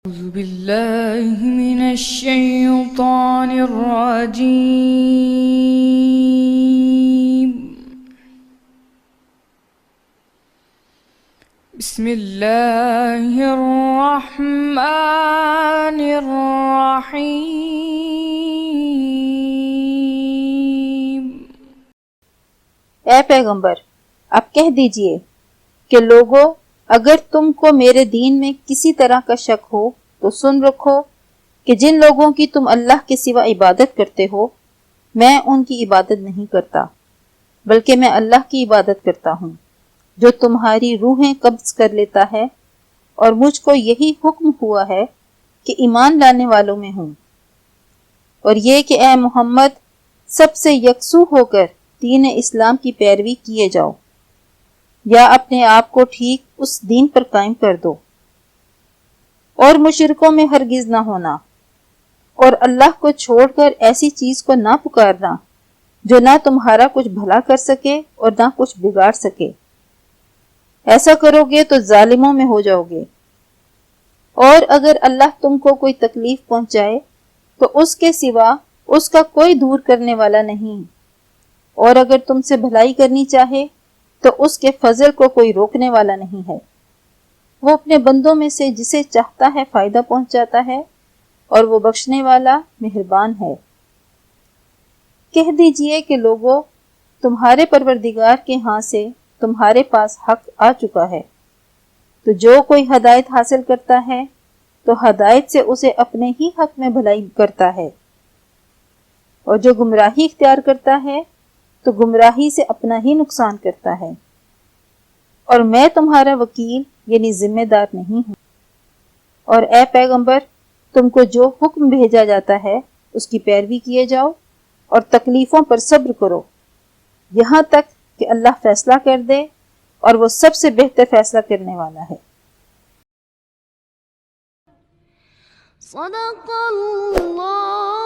أعوذ بالله من الشيطان الرجيم. بسم الله الرحمن الرحيم. اے پیغمبر، اب کہہ دیجئے کہ لوگو، اگر تم کو میرے دین میں کسی طرح کا شک ہو تو سن رکھو کہ جن لوگوں کی تم اللہ کے سوا عبادت کرتے ہو، میں ان کی عبادت نہیں کرتا، بلکہ میں اللہ کی عبادت کرتا ہوں جو تمہاری روحیں قبض کر لیتا ہے، اور مجھ کو یہی حکم ہوا ہے کہ ایمان لانے والوں میں ہوں، اور یہ کہ اے محمد سب سے یکسو ہو کر دین اسلام کی پیروی کیے جاؤ، یا اپنے آپ کو ٹھیک اس دین پر قائم کر دو، اور مشرکوں میں ہرگز نہ ہونا، اور اللہ کو چھوڑ کر ایسی چیز کو نہ پکارنا جو نہ تمہارا کچھ بھلا کر سکے اور نہ کچھ بگاڑ سکے، ایسا کرو گے تو ظالموں میں ہو جاؤ گے۔ اور اگر اللہ تم کو کوئی تکلیف پہنچائے تو اس کے سوا اس کا کوئی دور کرنے والا نہیں، اور اگر تم سے بھلائی کرنی چاہے تو اس کے فضل کو کوئی روکنے والا نہیں ہے۔ وہ اپنے بندوں میں سے جسے چاہتا ہے فائدہ پہنچاتا ہے، اور وہ بخشنے والا مہربان ہے۔ کہہ دیجئے کہ لوگو، تمہارے پروردگار کے ہاں سے تمہارے پاس حق آ چکا ہے، تو جو کوئی ہدایت حاصل کرتا ہے تو ہدایت سے اسے اپنے ہی حق میں بھلائی کرتا ہے، اور جو گمراہی اختیار کرتا ہے تو گمراہی سے اپنا ہی نقصان کرتا ہے، اور میں تمہارا وکیل یعنی ذمہ دار نہیں ہوں۔ اور اے پیغمبر، تم کو جو حکم بھیجا جاتا ہے اس کی پیروی کیے جاؤ، اور تکلیفوں پر صبر کرو، یہاں تک کہ اللہ فیصلہ کر دے، اور وہ سب سے بہتر فیصلہ کرنے والا ہے۔ صدق اللہ